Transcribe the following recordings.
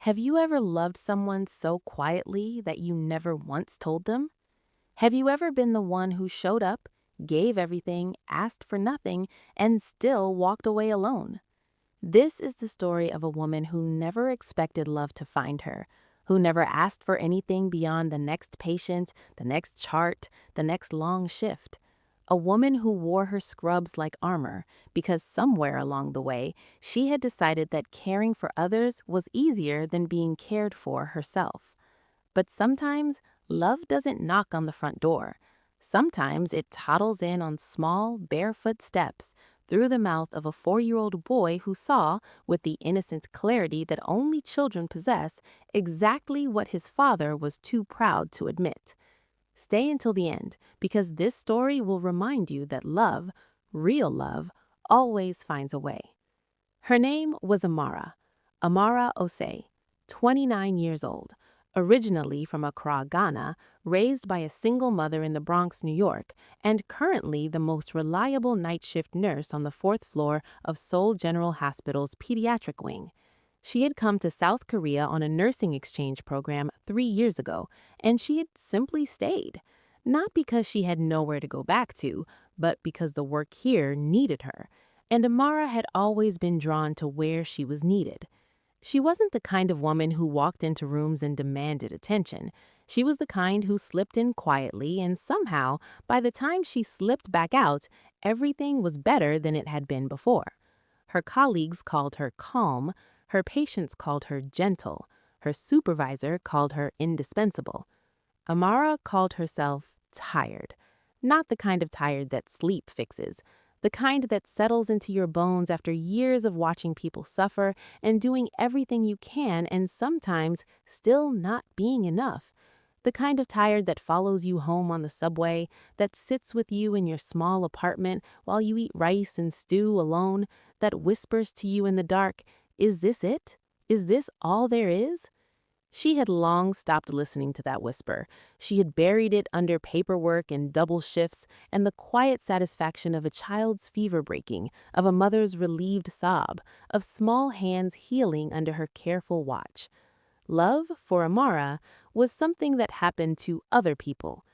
Have you ever loved someone so quietly that you never once told them? Have you ever been the one who showed up, gave everything, asked for nothing, and still walked away alone? This is the story of a woman who never expected love to find her, who never asked for anything beyond the next patient, the next chart, the next long shift. A woman who wore her scrubs like armor because somewhere along the way she had decided that caring for others was easier than being cared for herself. But sometimes love doesn't knock on the front door. Sometimes it toddles in on small, barefoot steps through the mouth of a 4-year-old boy who saw, with the innocent clarity that only children possess, exactly what his father was too proud to admit. Stay until the end, because this story will remind you that love, real love, always finds a way. Her name was Amara Osei, 29 years old, originally from Accra, Ghana, raised by a single mother in the Bronx, New York, and currently the most reliable night shift nurse on the 4th floor of Seoul General Hospital's pediatric wing. She had come to South Korea on a nursing exchange program 3 years ago, and she had simply stayed. Not because she had nowhere to go back to, but because the work here needed her. And Amara had always been drawn to where she was needed. She wasn't the kind of woman who walked into rooms and demanded attention. She was the kind who slipped in quietly, and somehow, by the time she slipped back out, everything was better than it had been before. Her colleagues called her calm, her patients called her gentle, her supervisor called her indispensable. Amara called herself tired. Not the kind of tired that sleep fixes, the kind that settles into your bones after years of watching people suffer and doing everything you can and sometimes still not being enough. The kind of tired that follows you home on the subway, that sits with you in your small apartment while you eat rice and stew alone, that whispers to you in the dark, "Is this it? Is this all there is?" She had long stopped listening to that whisper. She had buried it under paperwork and double shifts and the quiet satisfaction of a child's fever breaking, of a mother's relieved sob, of small hands healing under her careful watch. Love, for Amara, was something that happened to other people.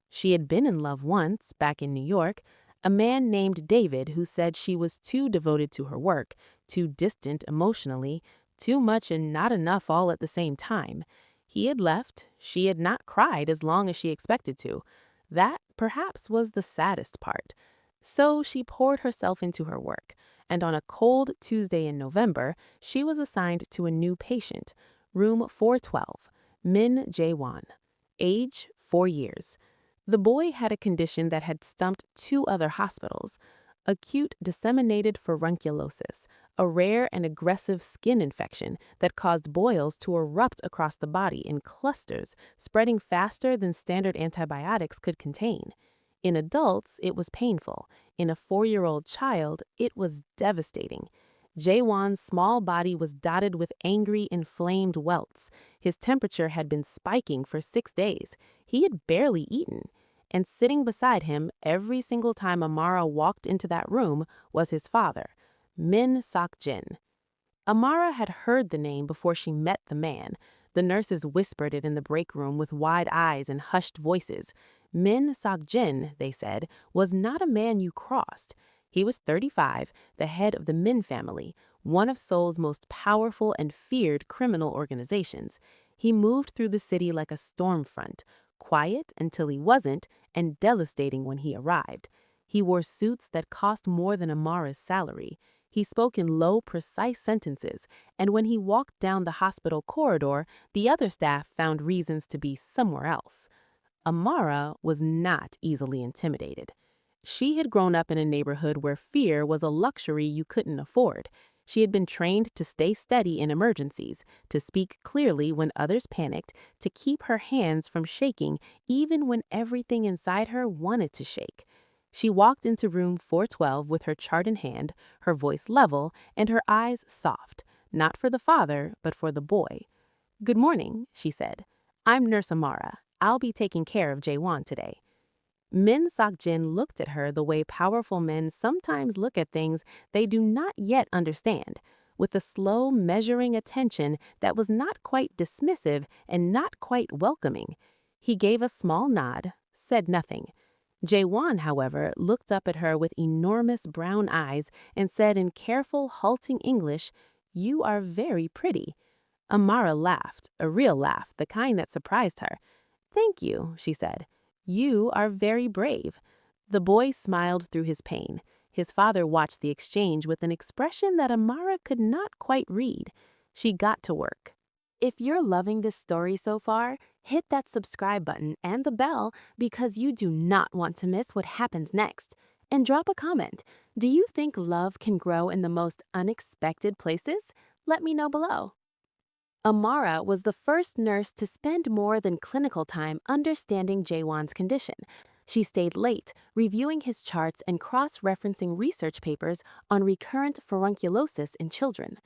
She had been in love once, back in New York, a man named David who said she was too devoted to her work, too distant emotionally, too much and not enough all at the same time. He had left. She had not cried as long as she expected to. That, perhaps, was the saddest part. So she poured herself into her work, and on a cold Tuesday in November, she was assigned to a new patient, room 412, Min Jae-won, age 4 years. The boy had a condition that had stumped 2 other hospitals: acute disseminated furunculosis, a rare and aggressive skin infection that caused boils to erupt across the body in clusters, spreading faster than standard antibiotics could contain. In adults, it was painful. In a 4-year-old child, it was devastating. Jae-won's small body was dotted with angry, inflamed welts. His temperature had been spiking for 6 days. He had barely eaten. And sitting beside him every single time Amara walked into that room was his father, Min Sok-jin. Amara had heard the name before she met the man. The nurses whispered it in the break room with wide eyes and hushed voices. Min Sok-jin, they said, was not a man you crossed. He was 35, the head of the Min family, one of Seoul's most powerful and feared criminal organizations. He moved through the city like a storm front, quiet until he wasn't, and devastating when he arrived. He wore suits that cost more than Amara's salary. He spoke in low, precise sentences, and when he walked down the hospital corridor, the other staff found reasons to be somewhere else. Amara was not easily intimidated. She had grown up in a neighborhood where fear was a luxury you couldn't afford. She had been trained to stay steady in emergencies, to speak clearly when others panicked, to keep her hands from shaking even when everything inside her wanted to shake. She walked into room 412 with her chart in hand, her voice level, and her eyes soft, not for the father, but for the boy. "Good morning," she said. "I'm Nurse Amara. I'll be taking care of Jae-won today." Min Sok-jin looked at her the way powerful men sometimes look at things they do not yet understand, with a slow, measuring attention that was not quite dismissive and not quite welcoming. He gave a small nod, said nothing. Jae-won, however, looked up at her with enormous brown eyes and said in careful, halting English, "You are very pretty." Amara laughed, a real laugh, the kind that surprised her. "Thank you," she said. "You are very brave." The boy smiled through his pain. His father watched the exchange with an expression that Amara could not quite read. She got to work. If you're loving this story so far, hit that subscribe button and the bell because you do not want to miss what happens next. And drop a comment. Do you think love can grow in the most unexpected places? Let me know below. Amara was the first nurse to spend more than clinical time understanding Jae-won's condition. She stayed late, reviewing his charts and cross-referencing research papers on recurrent furunculosis in children.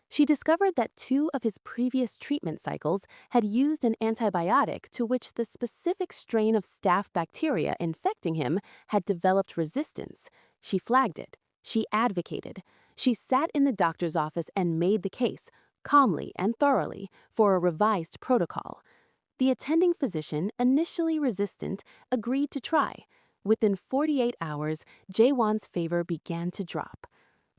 She discovered that 2 of his previous treatment cycles had used an antibiotic to which the specific strain of staph bacteria infecting him had developed resistance. She flagged it. She advocated. She sat in the doctor's office and made the case, calmly and thoroughly, for a revised protocol. The attending physician, initially resistant, agreed to try. Within 48 hours, Jae-won's favor began to drop.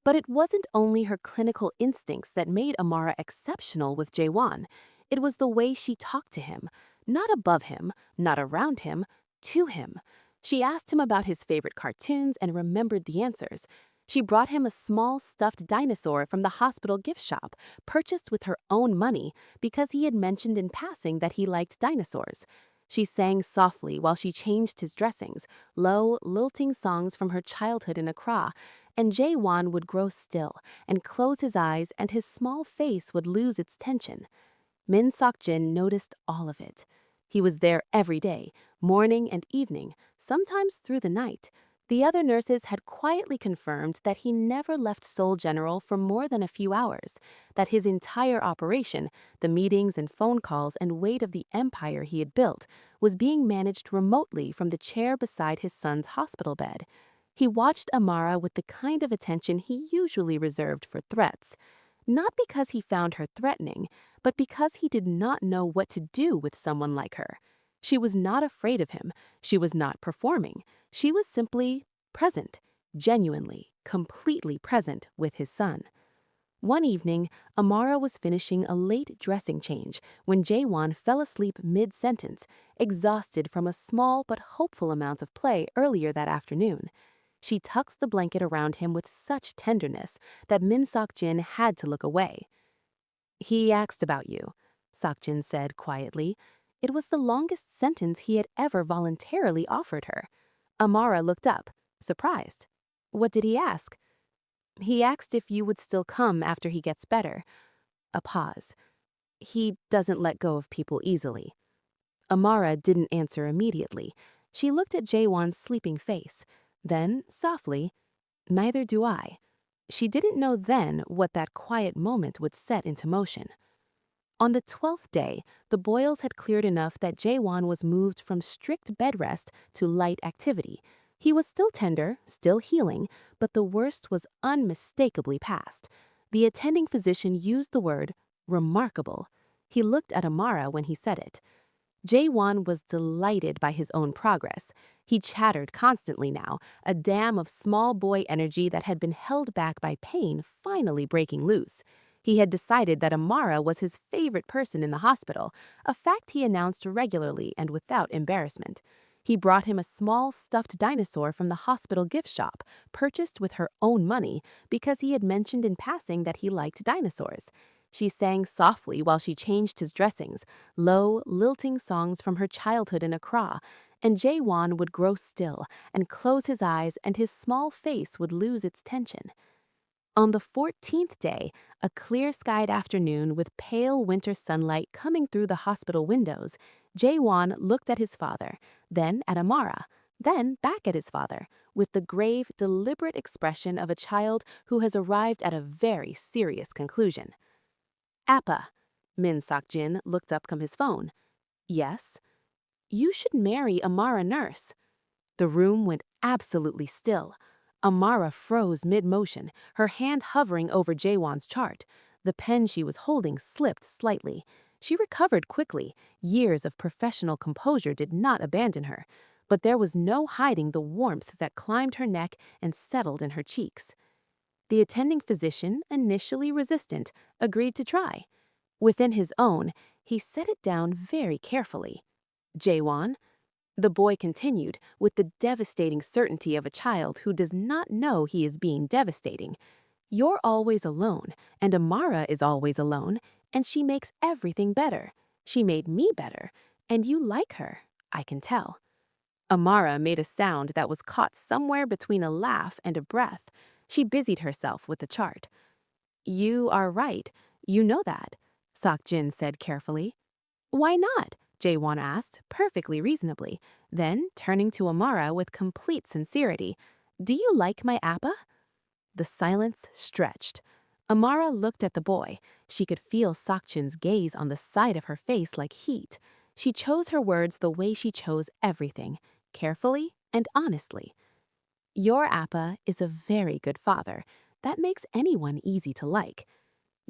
But it wasn't only her clinical instincts that made Amara exceptional with Jae-won. It was the way she talked to him, not above him, not around him, to him. She asked him about his favorite cartoons and remembered the answers. She brought him a small stuffed dinosaur from the hospital gift shop, purchased with her own money because he had mentioned in passing that he liked dinosaurs. She sang softly while she changed his dressings, low, lilting songs from her childhood in Accra, and Jae-won would grow still and close his eyes and his small face would lose its tension. Min Sok-jin noticed all of it. He was there every day, morning and evening, sometimes through the night. The other nurses had quietly confirmed that he never left Seoul General for more than a few hours, that his entire operation, the meetings and phone calls and weight of the empire he had built, was being managed remotely from the chair beside his son's hospital bed. He watched Amara with the kind of attention he usually reserved for threats. Not because he found her threatening, but because he did not know what to do with someone like her. She was not afraid of him. She was not performing. She was simply present, genuinely, completely present with his son. One evening, Amara was finishing a late dressing change when Jae-won fell asleep mid-sentence, exhausted from a small but hopeful amount of play earlier that afternoon. She tucks the blanket around him with such tenderness that Min Sok-jin had to look away. "He asked about you," Sok-jin said quietly. It was the longest sentence he had ever voluntarily offered her. Amara looked up, surprised. "What did he ask?" "He asked if you would still come after he gets better." A pause. "He doesn't let go of people easily." Amara didn't answer immediately. She looked at Jae-won's sleeping face. Then, softly, "Neither do I." She didn't know then what that quiet moment would set into motion. On the 12th day, the boils had cleared enough that Jae-won was moved from strict bed rest to light activity. He was still tender, still healing, but the worst was unmistakably past. The attending physician used the word remarkable. He looked at Amara when he said it. Jae-won was delighted by his own progress. He chattered constantly now, a dam of small boy energy that had been held back by pain finally breaking loose. He had decided that Amara was his favorite person in the hospital, a fact he announced regularly and without embarrassment. He brought him a small stuffed dinosaur from the hospital gift shop, purchased with her own money because he had mentioned in passing that he liked dinosaurs. She sang softly while she changed his dressings, low, lilting songs from her childhood in Accra, and Jae-won would grow still and close his eyes and his small face would lose its tension. On the 14th day, a clear-skied afternoon with pale winter sunlight coming through the hospital windows, Jae-won looked at his father, then at Amara, then back at his father, with the grave, deliberate expression of a child who has arrived at a very serious conclusion. "Appa," Min Sok-jin looked up from his phone. "Yes?" "You should marry Amara Nurse." The room went absolutely still. Amara froze mid-motion, her hand hovering over Jae-won's chart. The pen she was holding slipped slightly. She recovered quickly. Years of professional composure did not abandon her. But there was no hiding the warmth that climbed her neck and settled in her cheeks. The attending physician, initially resistant, agreed to try. Within his own, he set it down very carefully. Jae-won, the boy continued, with the devastating certainty of a child who does not know he is being devastating. You're always alone, and Amara is always alone, and she makes everything better. She made me better, and you like her, I can tell. Amara made a sound that was caught somewhere between a laugh and a breath. She busied herself with the chart. You are right. You know that, Sok-jin said carefully. Why not? Jae-won asked, perfectly reasonably. Then, turning to Amara with complete sincerity, do you like my appa? The silence stretched. Amara looked at the boy. She could feel Sok-jin's gaze on the side of her face like heat. She chose her words the way she chose everything, carefully and honestly. Your appa is a very good father. That makes anyone easy to like.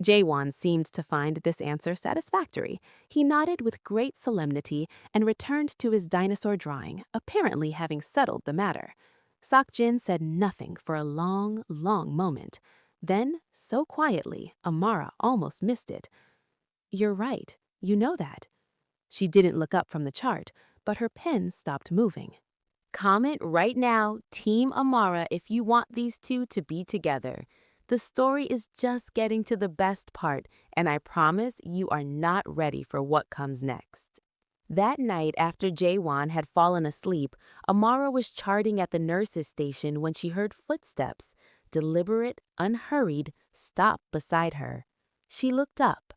Jae-won seemed to find this answer satisfactory. He nodded with great solemnity and returned to his dinosaur drawing, apparently having settled the matter. Sok-jin said nothing for a long, long moment. Then, so quietly, Amara almost missed it. You're right. You know that. She didn't look up from the chart, but her pen stopped moving. Comment right now, Team Amara, if you want these two to be together. The story is just getting to the best part, and I promise you are not ready for what comes next. That night, after Jae-won had fallen asleep, Amara was charting at the nurse's station when she heard footsteps, deliberate, unhurried, stop beside her. She looked up.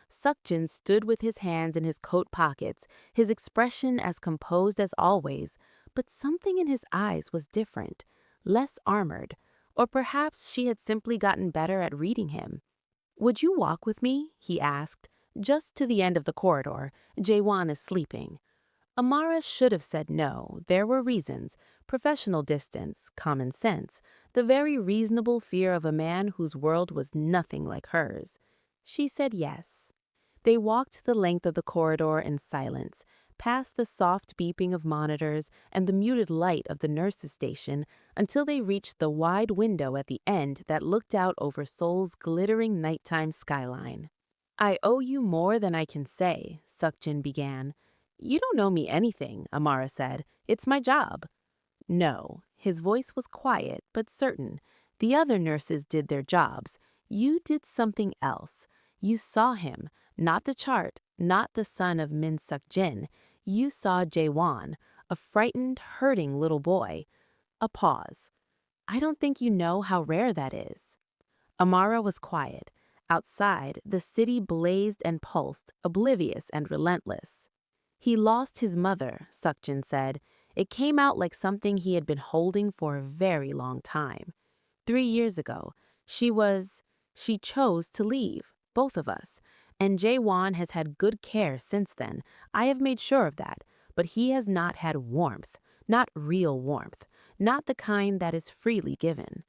Sok-jin stood with his hands in his coat pockets, his expression as composed as always, but something in his eyes was different, less armored, or perhaps she had simply gotten better at reading him. Would you walk with me? He asked. Just to the end of the corridor. Jae-won is sleeping. Amara should have said no. There were reasons. Professional distance, common sense, the very reasonable fear of a man whose world was nothing like hers. She said yes. They walked the length of the corridor in silence, past the soft beeping of monitors and the muted light of the nurse's station, until they reached the wide window at the end that looked out over Seoul's glittering nighttime skyline. I owe you more than I can say, Sok-jin began. You don't owe me anything, Amara said. It's my job. No, his voice was quiet but certain. The other nurses did their jobs. You did something else. You saw him, not the chart, not the son of Min Suk-jin. You saw Jae-won, a frightened, hurting little boy. A pause. I don't think you know how rare that is. Amara was quiet. Outside, the city blazed and pulsed, oblivious and relentless. He lost his mother, Sok-jin said. It came out like something he had been holding for a very long time. 3 years ago, she chose to leave, both of us. And Jae-won has had good care since then. I have made sure of that. But he has not had warmth, not real warmth, not the kind that is freely given.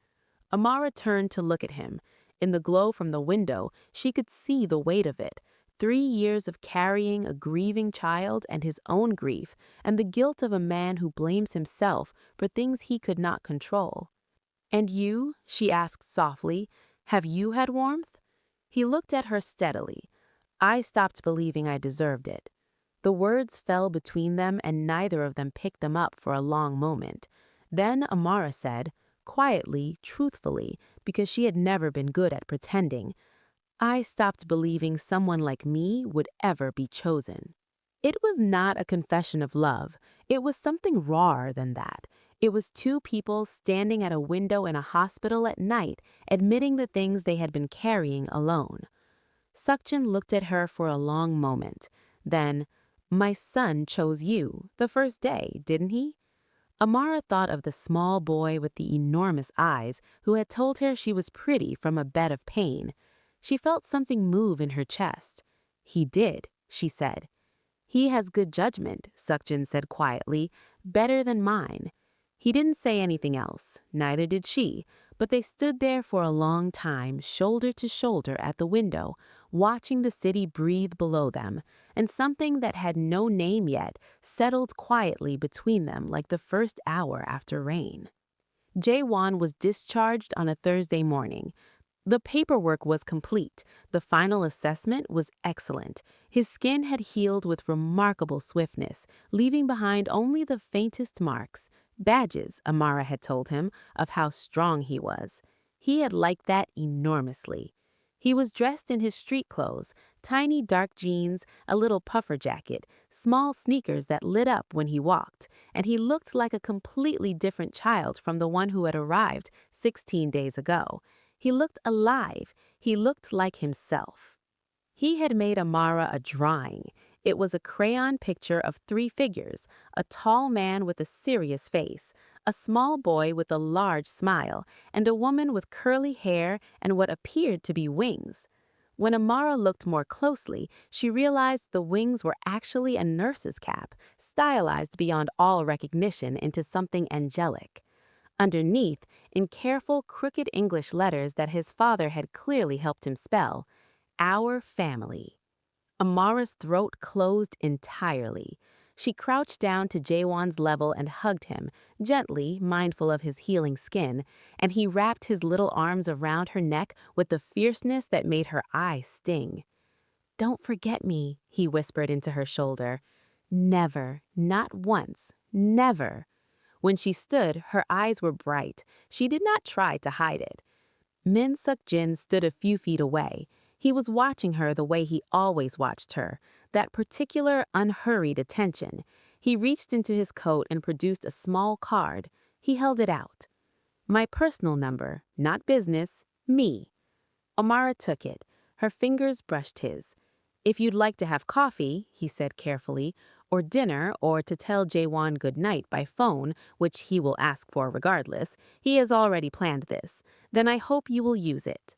Amara turned to look at him. In the glow from the window, she could see the weight of it. 3 years of carrying a grieving child and his own grief, and the guilt of a man who blames himself for things he could not control. And you, she asked softly, have you had warmth? He looked at her steadily. I stopped believing I deserved it. The words fell between them and neither of them picked them up for a long moment. Then Amara said, quietly, truthfully, because she had never been good at pretending, I stopped believing someone like me would ever be chosen. It was not a confession of love. It was something rawer than that. It was 2 people standing at a window in a hospital at night, admitting the things they had been carrying alone. Sok-jin looked at her for a long moment. Then, my son chose you, the first day, didn't he? Amara thought of the small boy with the enormous eyes who had told her she was pretty from a bed of pain. She felt something move in her chest. He did, she said. He has good judgment, Sok-jin said quietly, better than mine. He didn't say anything else, neither did she, but they stood there for a long time, shoulder to shoulder at the window, watching the city breathe below them, and something that had no name yet settled quietly between them like the first hour after rain. Jae-won was discharged on a Thursday morning. The paperwork was complete. The final assessment was excellent. His skin had healed with remarkable swiftness, leaving behind only the faintest marks, badges, Amara had told him, of how strong he was. He had liked that enormously. He was dressed in his street clothes, tiny dark jeans, a little puffer jacket, small sneakers that lit up when he walked, and he looked like a completely different child from the one who had arrived 16 days ago. He looked alive. He looked like himself. He had made Amara a drawing. It was a crayon picture of three figures, a tall man with a serious face, a small boy with a large smile, and a woman with curly hair and what appeared to be wings. When Amara looked more closely, she realized the wings were actually a nurse's cap, stylized beyond all recognition into something angelic. Underneath, in careful, crooked English letters that his father had clearly helped him spell, "Our family." Amara's throat closed entirely. She crouched down to Jae-won's level and hugged him, gently, mindful of his healing skin, and he wrapped his little arms around her neck with the fierceness that made her eyes sting. "Don't forget me," he whispered into her shoulder. "Never, not once, never." When she stood, her eyes were bright. She did not try to hide it. Min Suk-jin stood a few feet away. He was watching her the way he always watched her, that particular unhurried attention. He reached into his coat and produced a small card. He held it out. "My personal number, not business, me." Amara took it. Her fingers brushed his. "If you'd like to have coffee," he said carefully, "or dinner, or to tell Jae-won good night by phone, which he will ask for regardless, he has already planned this, then I hope you will use it."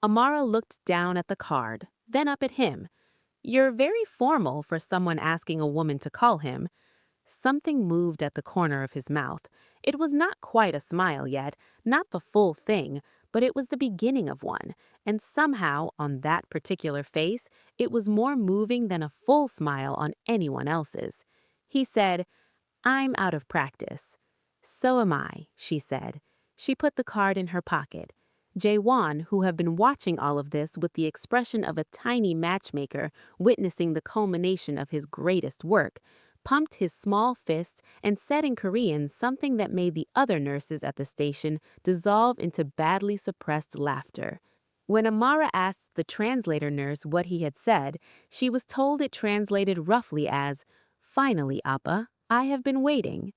Amara looked down at the card, then up at him. "You're very formal for someone asking a woman to call him." Something moved at the corner of his mouth. It was not quite a smile yet, not the full thing, but it was the beginning of one, and somehow, on that particular face, it was more moving than a full smile on anyone else's. He said, "I'm out of practice." "So am I," she said. She put the card in her pocket. Jae-won, who had been watching all of this with the expression of a tiny matchmaker witnessing the culmination of his greatest work, pumped his small fist and said in Korean something that made the other nurses at the station dissolve into badly suppressed laughter. When Amara asked the translator nurse what he had said, she was told it translated roughly as, "Finally, Appa, I have been waiting."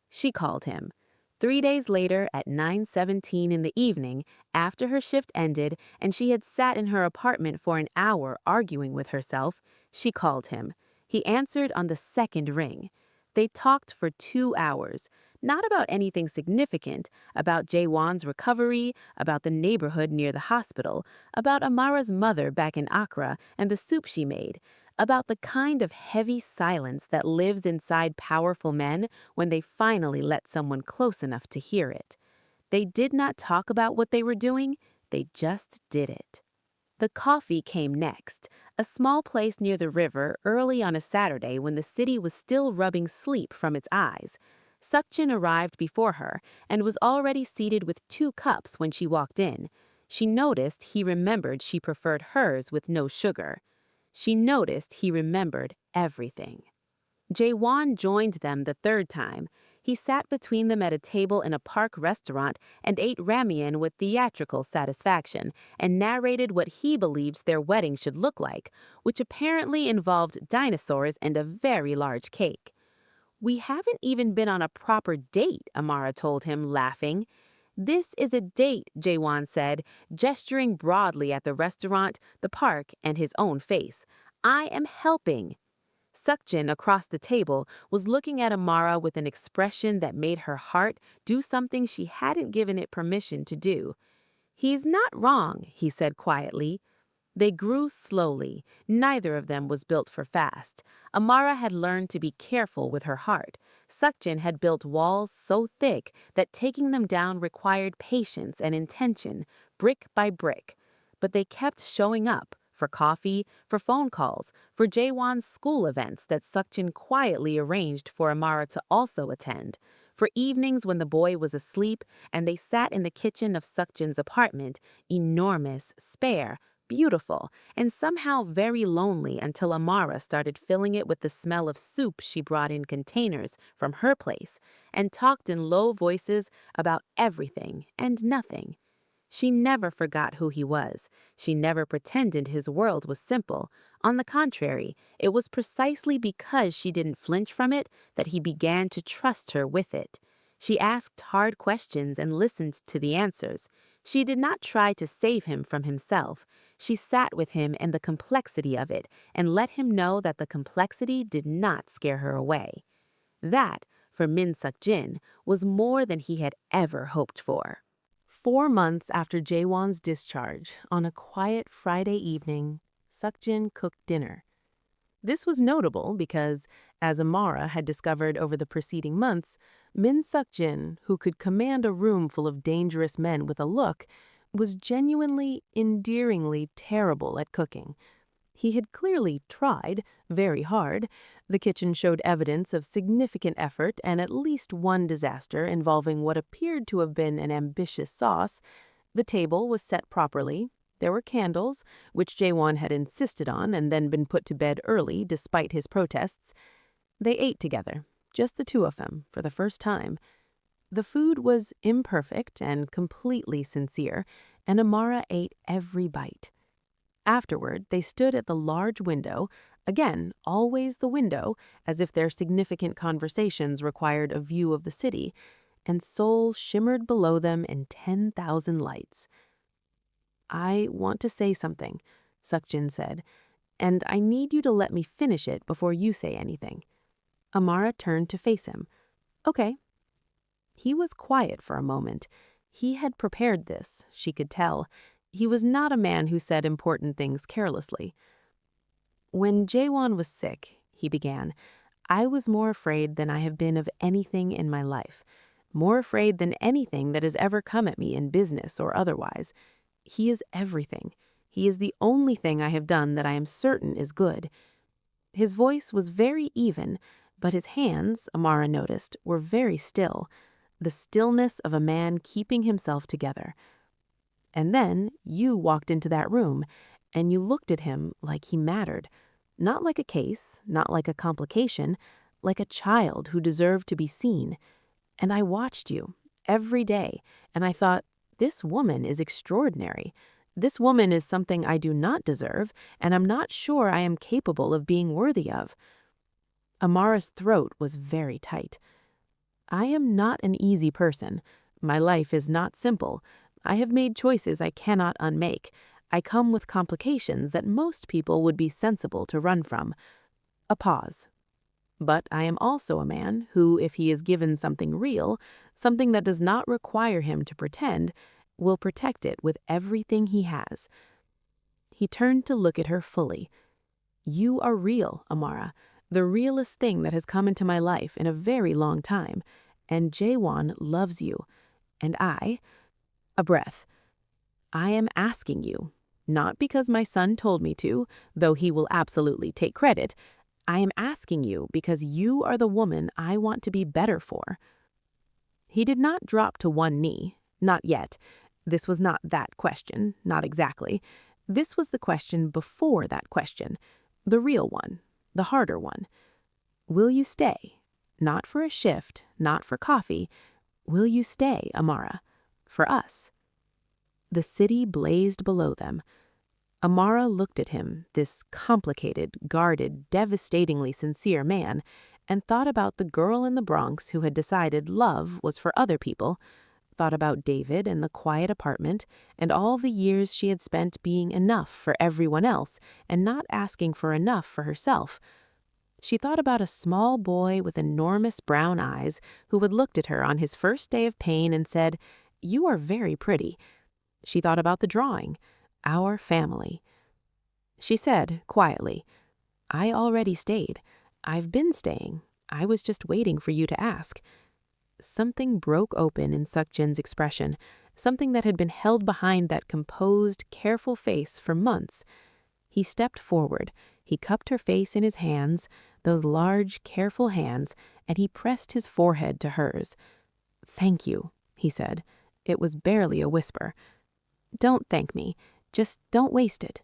She called him. 3 days later, at 9:17 in the evening, after her shift ended and she had sat in her apartment for an hour arguing with herself, she called him. He answered on the second ring. They talked for 2 hours, not about anything significant, about Jae-won's recovery, about the neighborhood near the hospital, about Amara's mother back in Accra and the soup she made, about the kind of heavy silence that lives inside powerful men when they finally let someone close enough to hear it. They did not talk about what they were doing, they just did it. The coffee came next, a small place near the river early on a Saturday when the city was still rubbing sleep from its eyes. Suk-jin arrived before her and was already seated with 2 cups when she walked in. She noticed he remembered she preferred hers with no sugar. She noticed he remembered everything. Jae-won joined them the third time. He sat between them at a table in a park restaurant and ate ramen with theatrical satisfaction and narrated what he believed their wedding should look like, which apparently involved dinosaurs and a very large cake. "We haven't even been on a proper date," Amara told him, laughing. "This is a date," Jae-won said, gesturing broadly at the restaurant, the park, and his own face. "I am helping." Suk-jin, across the table, was looking at Amara with an expression that made her heart do something she hadn't given it permission to do. "He's not wrong," he said quietly. They grew slowly. Neither of them was built for fast. Amara had learned to be careful with her heart. Seokjin had built walls so thick that taking them down required patience and intention, brick by brick. But they kept showing up for coffee, for phone calls, for Jae-won's school events that Seokjin quietly arranged for Amara to also attend, for evenings when the boy was asleep and they sat in the kitchen of Seokjin's apartment, enormous, spare, beautiful, and somehow very lonely until Amara started filling it with the smell of soup she brought in containers from her place and talked in low voices about everything and nothing. She never forgot who he was. She never pretended his world was simple. On the contrary, it was precisely because she didn't flinch from it that he began to trust her with it. She asked hard questions and listened to the answers. She did not try to save him from himself. She sat with him in the complexity of it and let him know that the complexity did not scare her away. That, for Min Seok-jin, was more than he had ever hoped for. 4 months after Jae-won's discharge, on a quiet Friday evening, Seok-jin cooked dinner. This was notable because, as Amara had discovered over the preceding months, Min Seok-jin, who could command a room full of dangerous men with a look, was genuinely, endearingly terrible at cooking. He had clearly tried very hard. The kitchen showed evidence of significant effort and at least one disaster involving what appeared to have been an ambitious sauce. The table was set properly. There were candles, which Jae-won had insisted on and then been put to bed early despite his protests. They ate together, just the two of them, for the first time. The food was imperfect and completely sincere, and Amara ate every bite. Afterward, they stood at the large window, again, always the window, as if their significant conversations required a view of the city, and Seoul shimmered below them in 10,000 lights. "I want to say something," Seokjin said, "and I need you to let me finish it before you say anything." Amara turned to face him. "Okay." He was quiet for a moment. He had prepared this, she could tell. He was not a man who said important things carelessly. "When Jae-won was sick," he began, "I was more afraid than I have been of anything in my life. More afraid than anything that has ever come at me in business or otherwise. He is everything. He is the only thing I have done that I am certain is good." His voice was very even, but his hands, Amara noticed, were very still. The stillness of a man keeping himself together. "And then you walked into that room, and you looked at him like he mattered. Not like a case, not like a complication, like a child who deserved to be seen. And I watched you every day, and I thought, this woman is extraordinary. This woman is something I do not deserve, and I'm not sure I am capable of being worthy of." Amara's throat was very tight. "I am not an easy person. My life is not simple. I have made choices I cannot unmake. I come with complications that most people would be sensible to run from." A pause. "But I am also a man who, if he is given something real, something that does not require him to pretend, will protect it with everything he has." He turned to look at her fully. "You are real, Amara, the realest thing that has come into my life in a very long time, and Jae-won loves you, and I—" A breath. "I am asking you, not because my son told me to, though he will absolutely take credit. I am asking you because you are the woman I want to be better for." He did not drop to one knee, not yet. This was not that question, not exactly. This was the question before that question, the real one, the harder one. "Will you stay? Not for a shift, not for coffee. Will you stay, Amara? For us?" The city blazed below them. Amara looked at him, this complicated, guarded, devastatingly sincere man, and thought about the girl in the Bronx who had decided love was for other people, thought about David and the quiet apartment, and all the years she had spent being enough for everyone else and not asking for enough for herself. She thought about a small boy with enormous brown eyes who had looked at her on his first day of pain and said, "You are very pretty." She thought about the drawing, Our Family. She said, quietly, "I already stayed. I've been staying. I was just waiting for you to ask." Something broke open in Suk-jin's expression, something that had been held behind that composed, careful face for months. He stepped forward. He cupped her face in his hands, those large, careful hands, and he pressed his forehead to hers. "Thank you," he said. It was barely a whisper. "Don't thank me. Just don't waste it."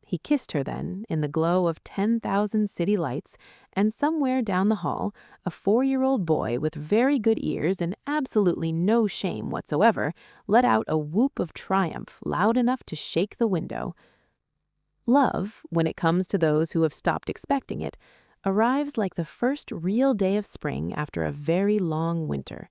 He kissed her then, in the glow of 10,000 city lights, and somewhere down the hall, a 4-year-old boy with very good ears and absolutely no shame whatsoever let out a whoop of triumph loud enough to shake the window. Love, when it comes to those who have stopped expecting it, arrives like the first real day of spring after a very long winter.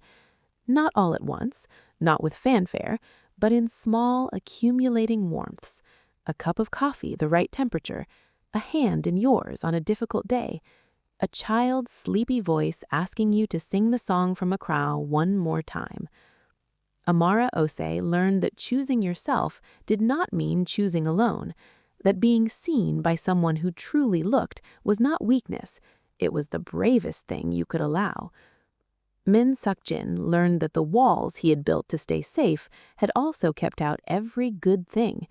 Not all at once, not with fanfare, but in small, accumulating warmths. A cup of coffee the right temperature, a hand in yours on a difficult day, a child's sleepy voice asking you to sing the song from Accra one more time. Amara Osei learned that choosing yourself did not mean choosing alone, that being seen by someone who truly looked was not weakness, it was the bravest thing you could allow. Min Suk-jin learned that the walls he had built to stay safe had also kept out every good thing,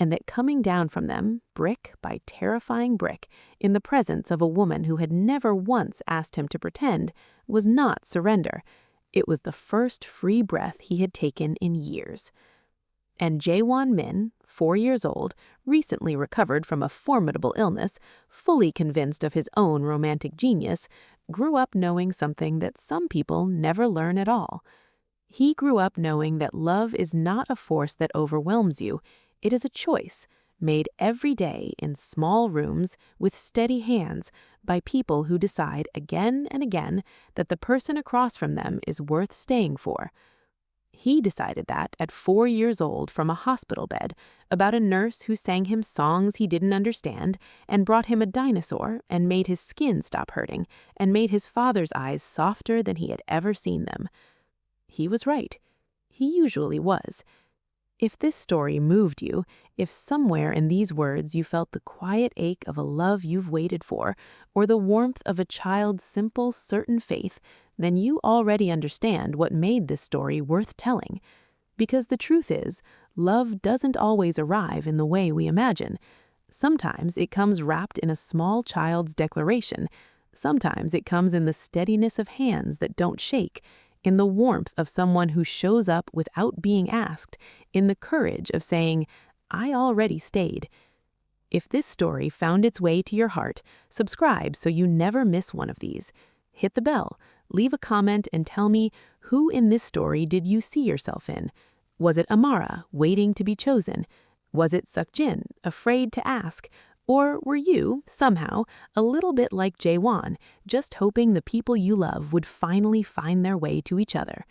and that coming down from them, brick by terrifying brick, in the presence of a woman who had never once asked him to pretend, was not surrender. It was the first free breath he had taken in years. And Jae-won Min, 4 years old, recently recovered from a formidable illness, fully convinced of his own romantic genius, grew up knowing something that some people never learn at all. He grew up knowing that love is not a force that overwhelms you. It is a choice, made every day in small rooms with steady hands by people who decide again and again that the person across from them is worth staying for. He decided that at 4 years old from a hospital bed, about a nurse who sang him songs he didn't understand and brought him a dinosaur and made his skin stop hurting and made his father's eyes softer than he had ever seen them. He was right. He usually was. If this story moved you, if somewhere in these words you felt the quiet ache of a love you've waited for, or the warmth of a child's simple, certain faith, then you already understand what made this story worth telling. Because the truth is, love doesn't always arrive in the way we imagine. Sometimes it comes wrapped in a small child's declaration. Sometimes it comes in the steadiness of hands that don't shake, in the warmth of someone who shows up without being asked, in the courage of saying, "I already stayed." If this story found its way to your heart, subscribe so you never miss one of these. Hit the bell, leave a comment, and tell me, who in this story did you see yourself in? Was it Amara, waiting to be chosen? Was it Suk-jin, afraid to ask? Or were you, somehow, a little bit like Jae-won, just hoping the people you love would finally find their way to each other?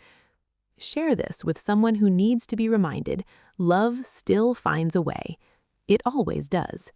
Share this with someone who needs to be reminded, love still finds a way. It always does.